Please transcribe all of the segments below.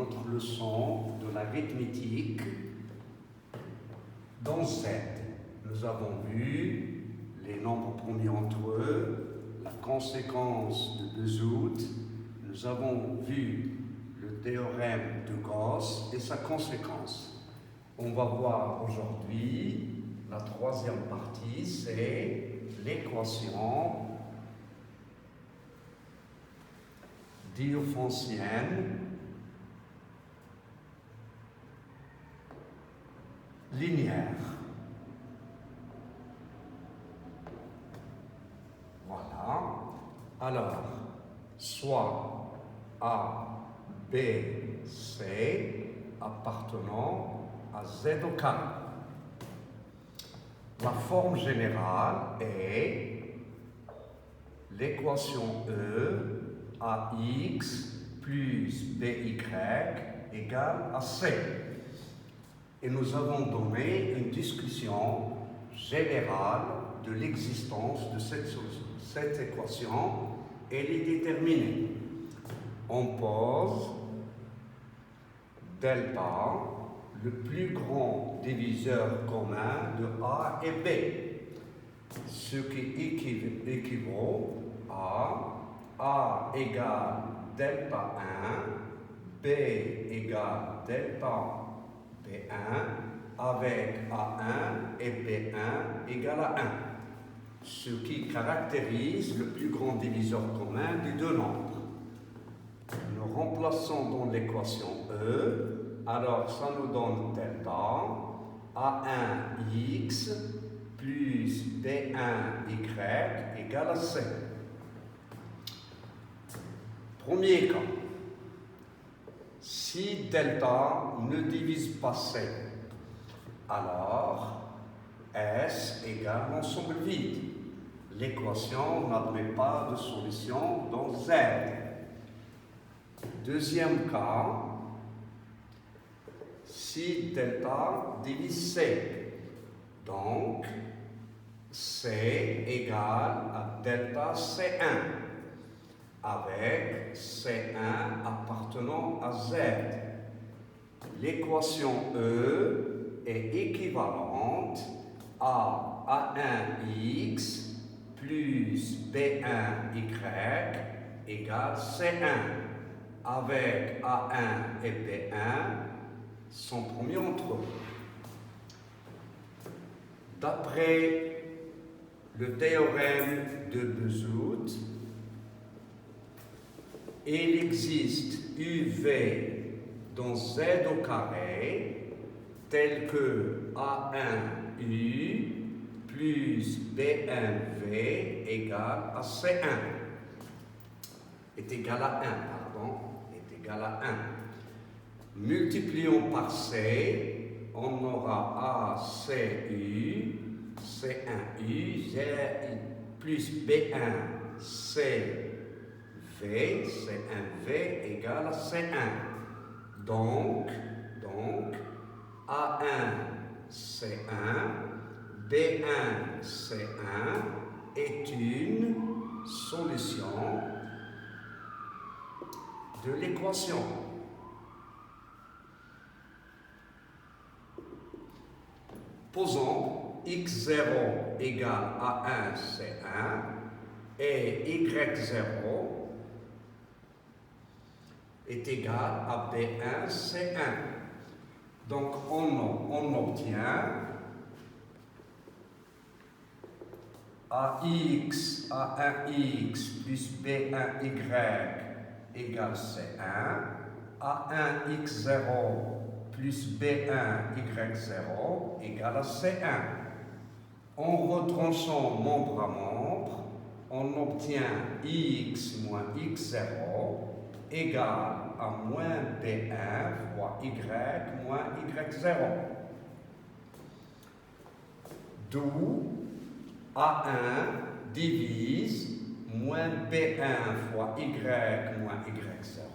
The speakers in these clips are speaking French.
notre leçon de l'arithmétique dans Z. Nous avons vu les nombres premiers entre eux, la conséquence de Bezout, nous avons vu le théorème de Gauss et sa conséquence. On va voir aujourd'hui la troisième partie, c'est l'équation diophantienne linéaire. Voilà. Alors, soit A, B, C appartenant à Z au carré. La forme générale est l'équation E AX plus BY égale à C. Et nous avons donné une discussion générale de l'existence de cette équation. Elle est déterminée. On pose delta, le plus grand diviseur commun de A et B, ce qui équivaut à A égale delta 1, B égale delta B1, avec A1 et B1 égale à 1, ce qui caractérise le plus grand diviseur commun des deux nombres. Nous remplaçons dans l'équation E, alors ça nous donne delta A1x plus B1y égale à C. Premier cas, si delta ne divise pas C, alors S égale l'ensemble vide. L'équation n'admet pas de solution dans Z. Deuxième cas, si delta divise C, donc C égale à delta C1, avec C1 appartenant à Z. L'équation E est équivalente à A1x plus B1y égale C1, avec A1 et B1 sont promis entre eux. D'après le théorème de Bezout, il existe UV dans Z au carré tel que A1U plus B1V égale à C1 est égal à 1, est égal à 1. Multiplions par C, on aura ACU, C1U, plus B1, CV, C1V égale à C1. Donc A1, C1, B1, C1 est une solution de l'équation. Posons x0 égale à 1 C1 et y0 est égal à B1 C1. Donc on obtient AX plus B1Y égale C1, A1x0 plus B1y0 égale à C1. En retranchant membre à membre, on obtient x moins x0 égale à moins B1 fois y moins y0. D'où A1 divise moins B1 fois y moins y0.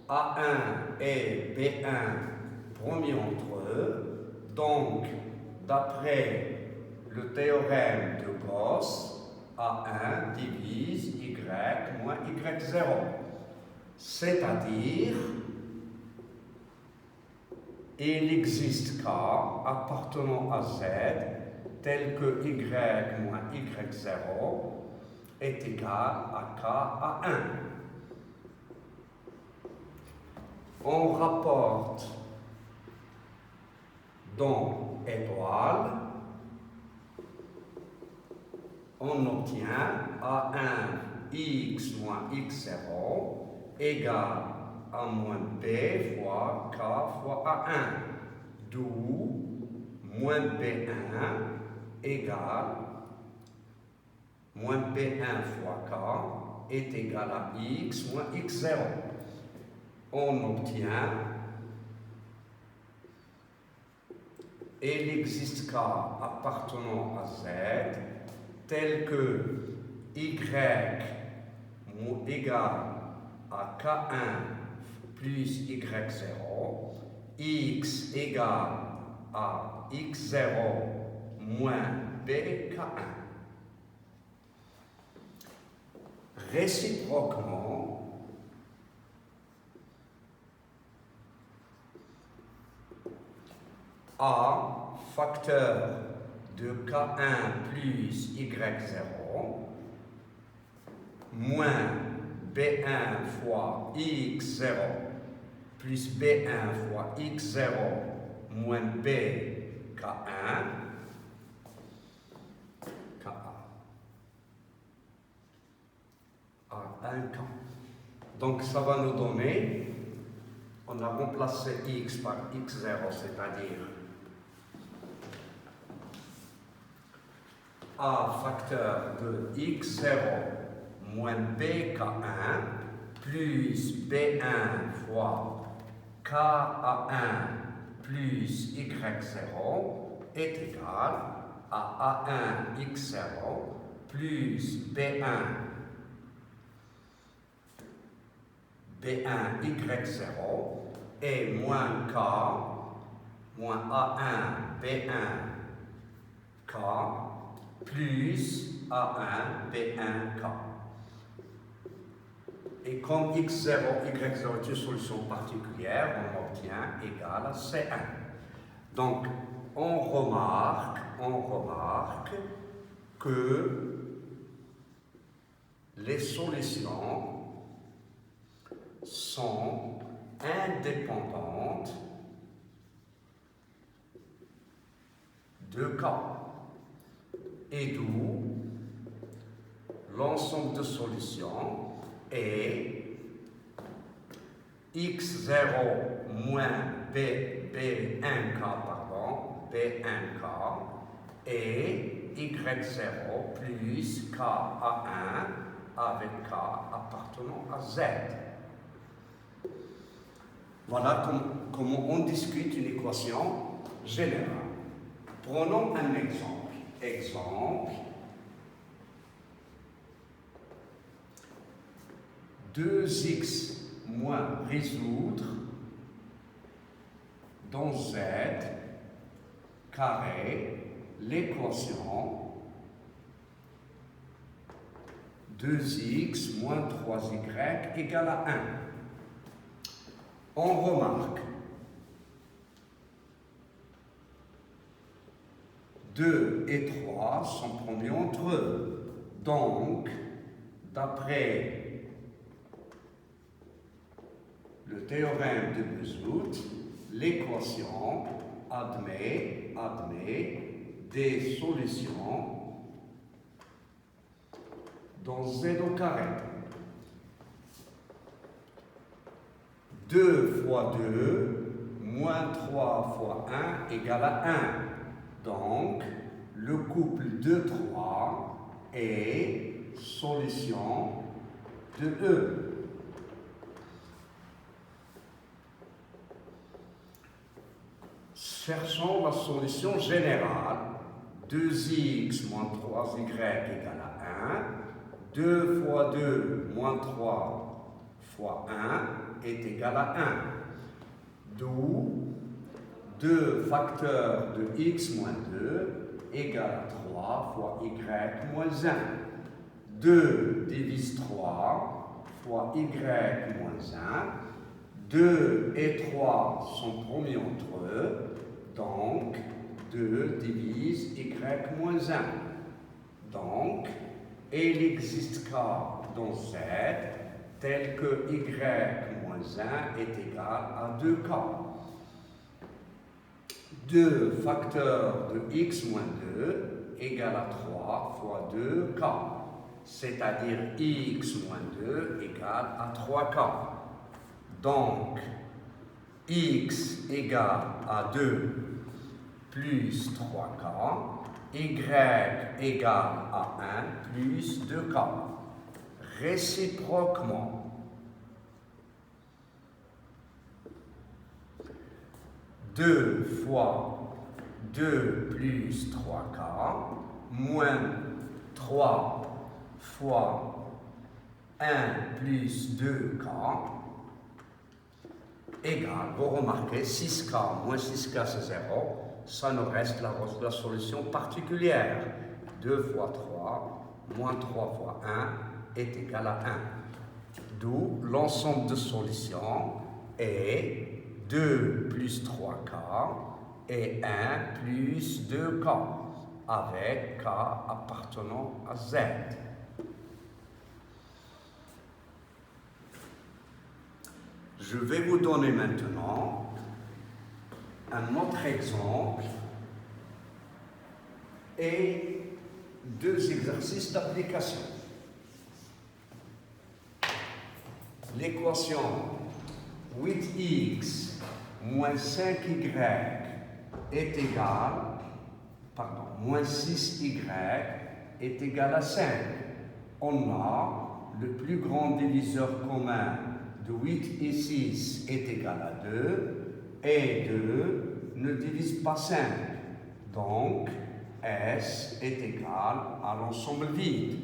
A1 et B1 promis entre eux. Donc, d'après le théorème de Gauss, A1 divise y moins y0. C'est-à-dire Et il existe K appartenant à Z tel que Y moins Y0 est égal à K à 1. On rapporte dans étoile, on obtient A1 X moins X0 égale A moins B fois K fois A1, d'où moins B1 égale moins B1 fois K est égal à X moins X0. On obtient, et il existe K appartenant à Z tel que Y égale à K1 plus Y0, X égale à X0 moins BK1. Réciproquement, A facteur de K1 plus Y0 moins B1 fois X0 plus B1 fois X0 moins BK1 à 1K. Donc ça va nous donner, on a remplacé X par X0, c'est-à-dire A facteur de X0 moins BK1 plus B1 fois K à 1 plus Y0 est égal à A1 X0 plus B1 Y0 et moins K moins A1 B1 K plus A1 B1 K. Et comme X0, Y0 est une solution particulière, on obtient égal à C1. Donc, on remarque que les solutions sont indépendantes de K. Et d'où l'ensemble de solutions est X0 moins B1K, B1K et Y0 plus K à 1 avec K appartenant à Z. Voilà comment on discute une équation générale. Prenons un exemple. Exemple, 2x moins résoudre dans Z carré l'équation 2x moins 3y égale à 1. On remarque 2 et 3 sont promis entre eux. Donc, d'après le théorème de Bézout, l'équation admet des solutions dans Z au carré. 2 fois 2 moins 3 fois 1 égale à 1. Donc, le couple 2,3 est solution de E. Cherchons la solution générale. 2x moins 3y égale à 1. 2 fois 2 moins 3 fois 1 est égal à 1. D'où 2 facteurs de x moins 2 égale à 3 fois y moins 1. 2 divise 3 fois y moins 1. 2 et 3 sont promis entre eux, donc 2 divise y moins 1. Donc, il n'existe qu'A dans Z, tel que y moins 1 est égal à 2k. 2 facteurs de x moins 2 égale à 3 fois 2k, c'est-à-dire x moins 2 égale à 3k. Donc, x égale à 2 plus 3k, y égale à 1 plus 2k. Réciproquement, 2 fois 2 plus 3k moins 3 fois 1 plus 2k égale, vous remarquez, 6k moins 6k c'est 0, ça nous reste la solution particulière. 2 fois 3 moins 3 fois 1 est égal à 1. D'où l'ensemble de solutions est 2 plus 3k et 1 plus 2k, avec k appartenant à z. Je vais vous donner maintenant un autre exemple et 2 exercices d'application. L'équation 8x moins 5y est égale, moins 6y est égal à 5. On a le plus grand diviseur commun de 8 et 6 est égal à 2, et 2 ne divise pas 5. Donc, S est égal à l'ensemble vide.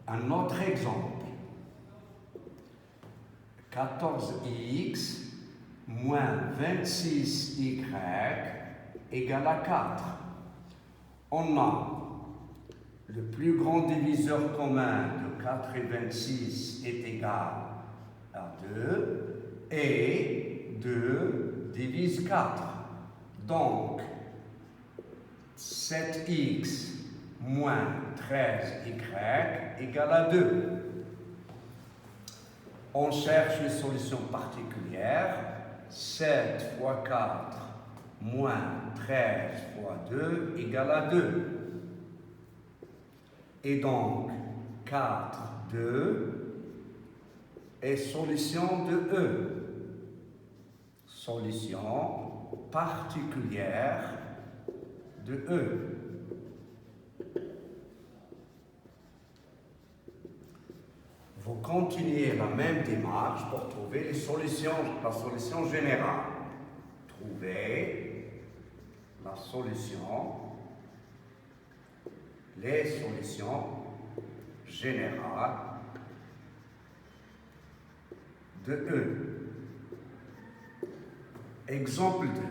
Un autre exemple. 14x moins 26y égale à 4. On a le plus grand diviseur commun de 4 et 26 est égal à 2 et 2 divise 4. Donc, 7x moins 13y égale à 2. On cherche une solution particulière. 7 fois 4 moins 13 fois 2 égale à 2. Et donc, 4, 2 est solution de E. Solution particulière de E. Vous continuez la même démarche pour trouver la solution générale. Trouvez les solutions générales de E. Exemple 2.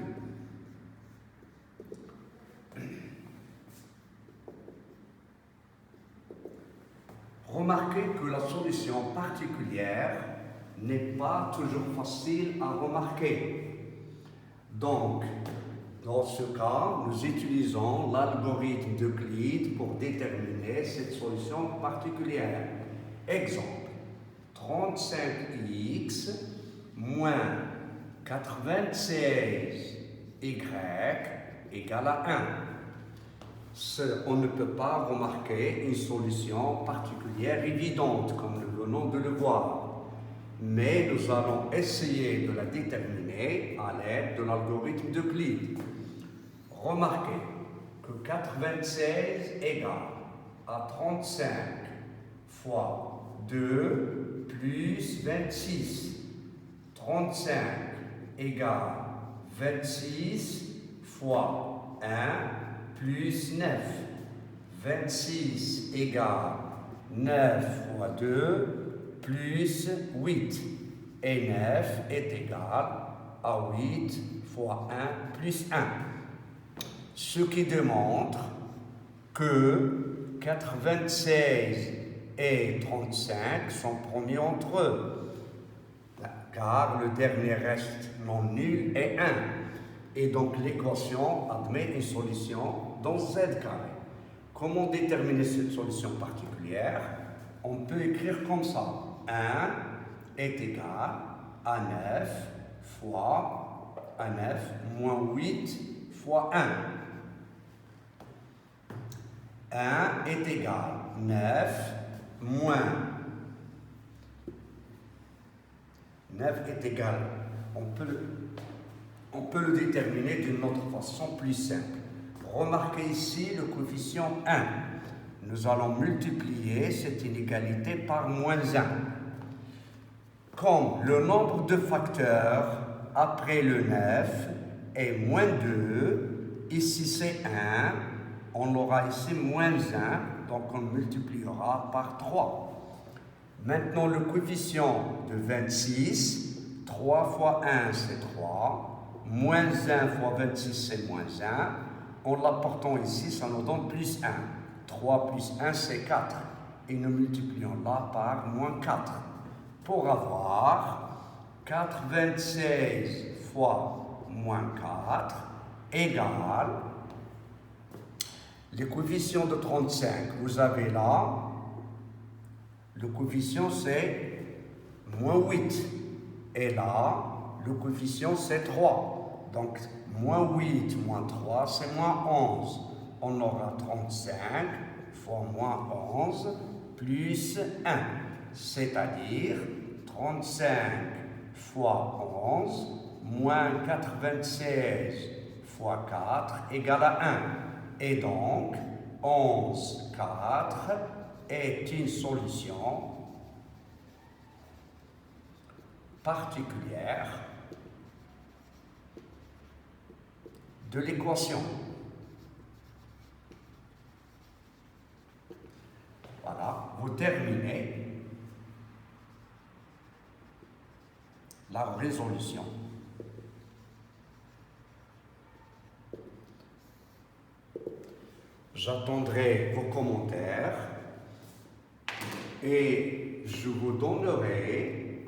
Remarquez que la solution particulière n'est pas toujours facile à remarquer. Donc, dans ce cas, nous utilisons l'algorithme d'Euclide pour déterminer cette solution particulière. Exemple, 35x moins 96y égale à 1. On ne peut pas remarquer une solution particulière évidente, comme nous venons de le voir. Mais nous allons essayer de la déterminer à l'aide de l'algorithme d'Euclide. Remarquez que 96 égale à 35 fois 2 plus 26. 35 égale 26 fois 1 plus 9. 26 égale 9 fois 2 plus 8. Et 9 est égal à 8 fois 1 plus 1. Ce qui démontre que 96 et 35 sont promis entre eux, car le dernier reste non nul est 1. Et donc l'équation admet une solution dans z carré. Comment déterminer cette solution particulière? On peut écrire comme ça. 1 est égal à 9 fois à 9 moins 8 fois 1. 1 est égal à 9 moins 9 est égal. On peut le déterminer d'une autre façon plus simple. Remarquez ici le coefficient 1. Nous allons multiplier cette inégalité par moins 1. Comme le nombre de facteurs après le 9 est moins 2, ici c'est 1, on aura ici moins 1, donc on multipliera par 3. Maintenant le coefficient de 26, 3 fois 1 c'est 3, moins 1 fois 26 c'est moins 1, en l'apportant ici ça nous donne plus 1. 3 plus 1 c'est 4, et nous multiplions là par moins 4. Pour avoir 96 fois moins 4 égale le coefficient de 35. Vous avez là, le coefficient c'est moins 8. Et là, le coefficient c'est 3. Donc, moins 8 moins 3 c'est moins 11. On aura 35 fois moins 11 plus 1. C'est-à-dire 35 fois 11 moins 96 fois 4 égale à 1. Et donc, 11, 4 est une solution particulière de l'équation. Voilà, vous terminez la résolution. J'attendrai vos commentaires et je vous donnerai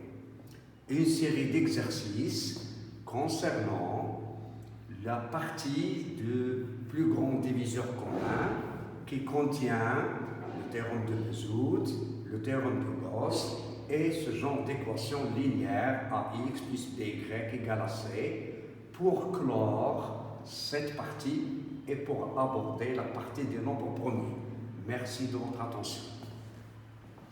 une série d'exercices concernant la partie de plus grand diviseur commun qui contient le théorème de Bézout, le théorème de Gauss et ce genre d'équation linéaire AX plus BY égale à C pour clore cette partie et pour aborder la partie des nombres premiers. Merci de votre attention.